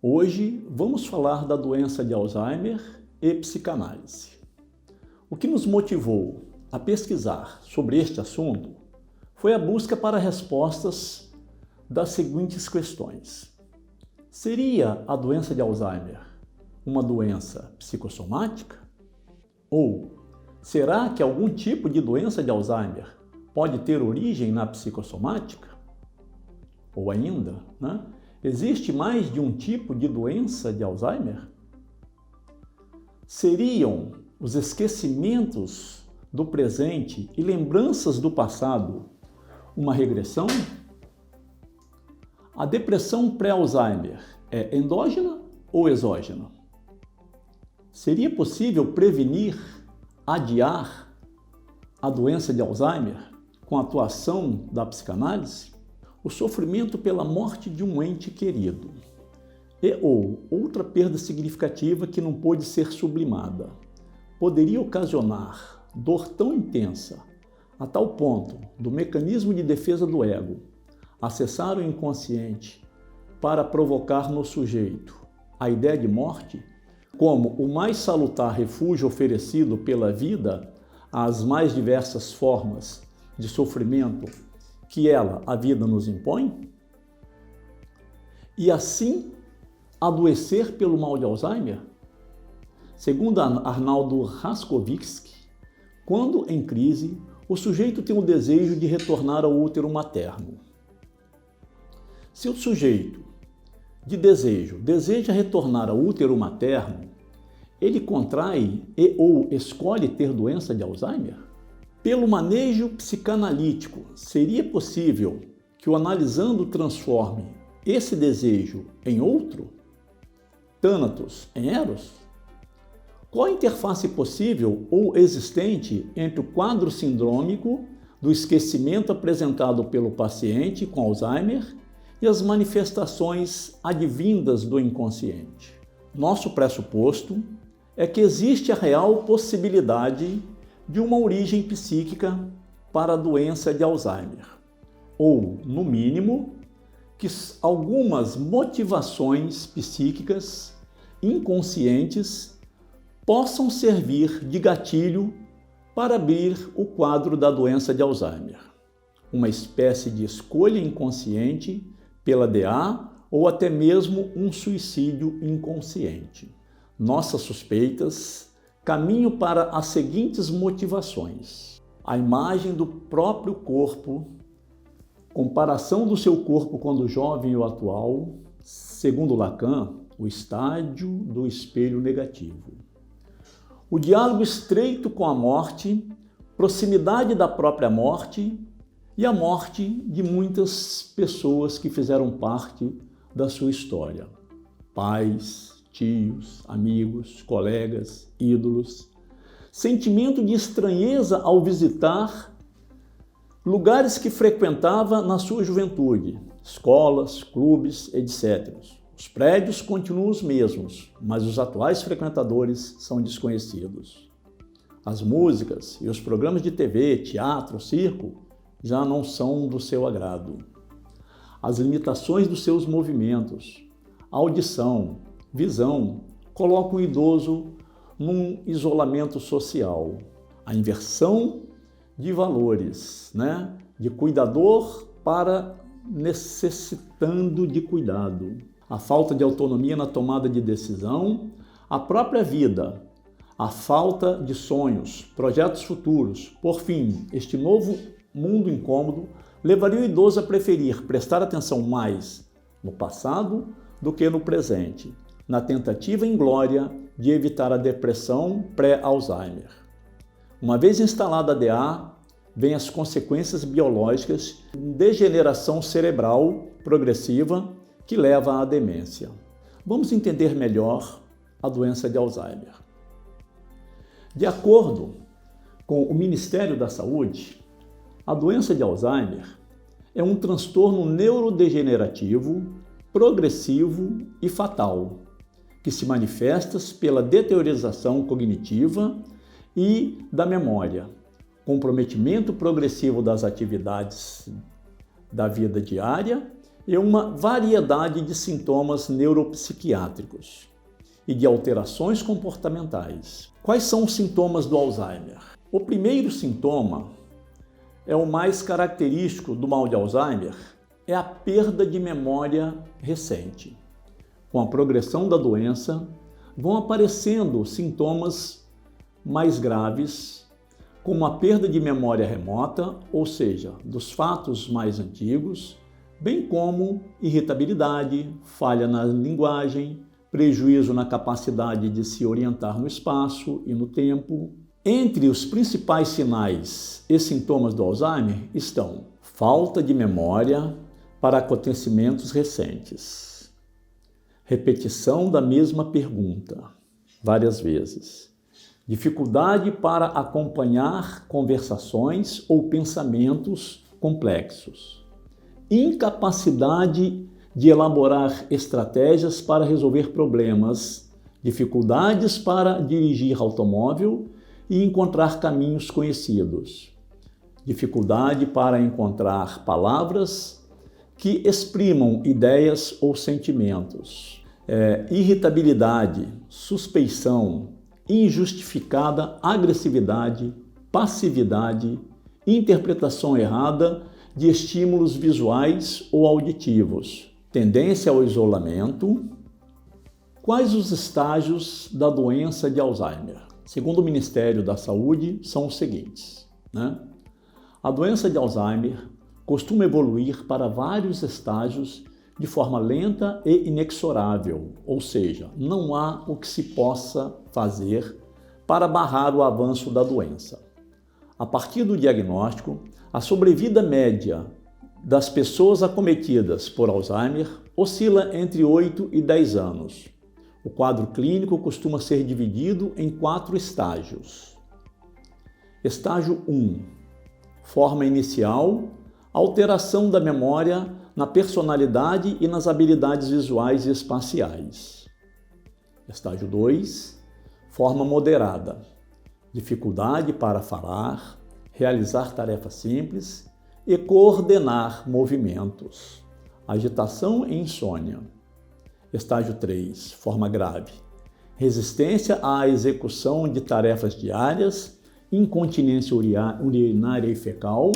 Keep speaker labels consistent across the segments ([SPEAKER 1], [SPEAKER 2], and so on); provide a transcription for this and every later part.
[SPEAKER 1] Hoje vamos falar da doença de Alzheimer e psicanálise. O que nos motivou a pesquisar sobre este assunto foi a busca para respostas das seguintes questões. Seria a doença de Alzheimer uma doença psicossomática? Ou será que algum tipo de doença de Alzheimer pode ter origem na psicossomática? Ou ainda, existe mais de um tipo de doença de Alzheimer? Seriam os esquecimentos do presente e lembranças do passado uma regressão? A depressão pré-Alzheimer é endógena ou exógena? Seria possível prevenir, adiar a doença de Alzheimer com a atuação da psicanálise? O sofrimento pela morte de um ente querido ou outra perda significativa que não pôde ser sublimada poderia ocasionar dor tão intensa a tal ponto do mecanismo de defesa do ego acessar o inconsciente para provocar no sujeito a ideia de morte como o mais salutar refúgio oferecido pela vida às mais diversas formas de sofrimento que a vida nos impõe? E assim adoecer pelo mal de Alzheimer? Segundo Arnaldo Raskovitsky, quando em crise, o sujeito tem o desejo de retornar ao útero materno. Se o sujeito de deseja retornar ao útero materno, ele contrai ou escolhe ter doença de Alzheimer? Pelo manejo psicanalítico, seria possível que o analisando transforme esse desejo em outro? Thanatos em Eros? Qual a interface possível ou existente entre o quadro sindrômico do esquecimento apresentado pelo paciente com Alzheimer e as manifestações advindas do inconsciente? Nosso pressuposto é que existe a real possibilidade de uma origem psíquica para a doença de Alzheimer, ou, no mínimo, que algumas motivações psíquicas inconscientes possam servir de gatilho para abrir o quadro da doença de Alzheimer, uma espécie de escolha inconsciente pela DA ou até mesmo um suicídio inconsciente. Nossas suspeitas caminham para as seguintes motivações: a imagem do próprio corpo, comparação do seu corpo quando jovem ou atual, segundo Lacan, o estádio do espelho negativo. O diálogo estreito com a morte, proximidade da própria morte e a morte de muitas pessoas que fizeram parte da sua história. Pais, tios, amigos, colegas, ídolos. Sentimento de estranheza ao visitar lugares que frequentava na sua juventude, escolas, clubes, etc. Os prédios continuam os mesmos, mas os atuais frequentadores são desconhecidos. As músicas e os programas de TV, teatro, circo já não são do seu agrado. As limitações dos seus movimentos, audição, visão, colocam o idoso num isolamento social. A inversão de valores, de cuidador para necessitando de cuidado. A falta de autonomia na tomada de decisão, a própria vida, a falta de sonhos, projetos futuros. Por fim, este novo mundo incômodo levaria o idoso a preferir prestar atenção mais no passado do que no presente, na tentativa inglória de evitar a depressão pré-Alzheimer. Uma vez instalada a DA, vêm as consequências biológicas de degeneração cerebral progressiva que leva à demência. Vamos entender melhor a doença de Alzheimer. De acordo com o Ministério da Saúde, a doença de Alzheimer é um transtorno neurodegenerativo, progressivo e fatal, que se manifesta pela deteriorização cognitiva e da memória, comprometimento progressivo das atividades da vida diária e uma variedade de sintomas neuropsiquiátricos e de alterações comportamentais. Quais são os sintomas do Alzheimer? O primeiro sintoma é o mais característico do mal de Alzheimer, é a perda de memória recente. Com a progressão da doença, vão aparecendo sintomas mais graves, como a perda de memória remota, ou seja, dos fatos mais antigos, bem como irritabilidade, falha na linguagem, prejuízo na capacidade de se orientar no espaço e no tempo. Entre os principais sinais e sintomas do Alzheimer estão falta de memória para acontecimentos recentes, repetição da mesma pergunta várias vezes, dificuldade para acompanhar conversações ou pensamentos complexos, incapacidade de elaborar estratégias para resolver problemas, dificuldades para dirigir automóvel e encontrar caminhos conhecidos, dificuldade para encontrar palavras que exprimam ideias ou sentimentos, irritabilidade, suspeição, injustificada agressividade, passividade, interpretação errada de estímulos visuais ou auditivos, tendência ao isolamento. Quais os estágios da doença de Alzheimer? Segundo o Ministério da Saúde, são os seguintes, A doença de Alzheimer costuma evoluir para vários estágios de forma lenta e inexorável, ou seja, não há o que se possa fazer para barrar o avanço da doença. A partir do diagnóstico, a sobrevida média das pessoas acometidas por Alzheimer oscila entre 8 e 10 anos. O quadro clínico costuma ser dividido em 4 estágios. Estágio 1. Forma inicial, alteração da memória na personalidade e nas habilidades visuais e espaciais. Estágio 2. Forma moderada, dificuldade para falar, realizar tarefas simples e coordenar movimentos, agitação e insônia. Estágio 3, forma grave, resistência à execução de tarefas diárias, incontinência urinária e fecal,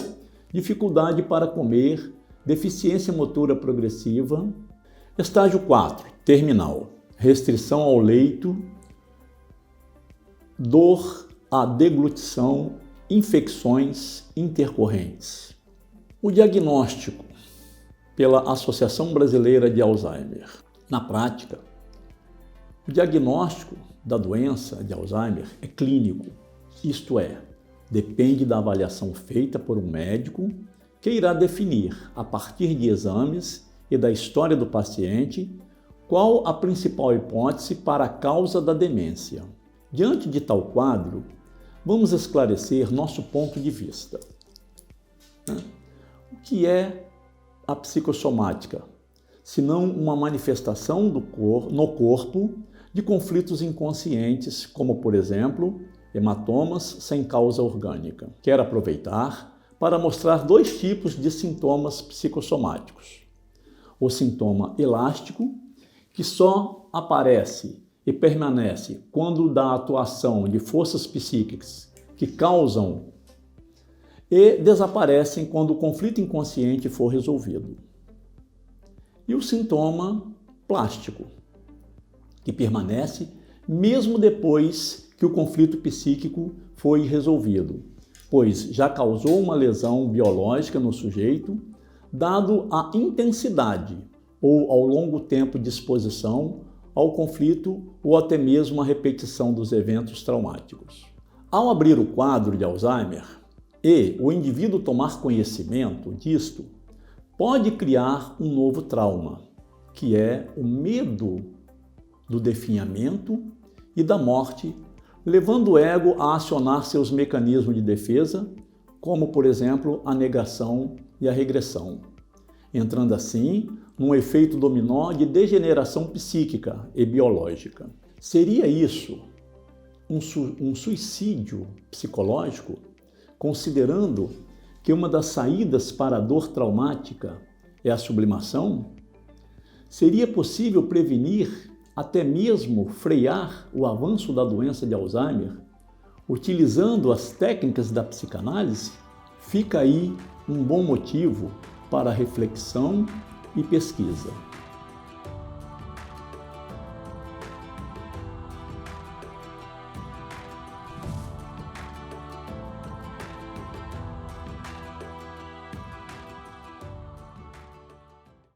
[SPEAKER 1] dificuldade para comer, deficiência motora progressiva. Estágio 4, terminal, restrição ao leito, dor à deglutição, infecções intercorrentes. O diagnóstico pela Associação Brasileira de Alzheimer. Na prática, o diagnóstico da doença de Alzheimer é clínico, isto é, depende da avaliação feita por um médico que irá definir, a partir de exames e da história do paciente, qual a principal hipótese para a causa da demência. Diante de tal quadro, vamos esclarecer nosso ponto de vista. O que é a psicossomática? Senão uma manifestação no corpo de conflitos inconscientes, como, por exemplo, hematomas sem causa orgânica. Quero aproveitar para mostrar 2 tipos de sintomas psicossomáticos. O sintoma elástico, que só aparece e permanece quando da atuação de forças psíquicas que causam e desaparecem quando o conflito inconsciente for resolvido. E o sintoma plástico, que permanece mesmo depois que o conflito psíquico foi resolvido, pois já causou uma lesão biológica no sujeito, dado a intensidade ou ao longo tempo de exposição ao conflito ou até mesmo a repetição dos eventos traumáticos. Ao abrir o quadro de Alzheimer e o indivíduo tomar conhecimento disto, pode criar um novo trauma, que é o medo do definhamento e da morte, levando o ego a acionar seus mecanismos de defesa, como, por exemplo, a negação e a regressão, entrando assim num efeito dominó de degeneração psíquica e biológica. Seria isso um suicídio psicológico, considerando que uma das saídas para a dor traumática é a sublimação? Seria possível prevenir, até mesmo frear o avanço da doença de Alzheimer, utilizando as técnicas da psicanálise? Fica aí um bom motivo para reflexão e pesquisa.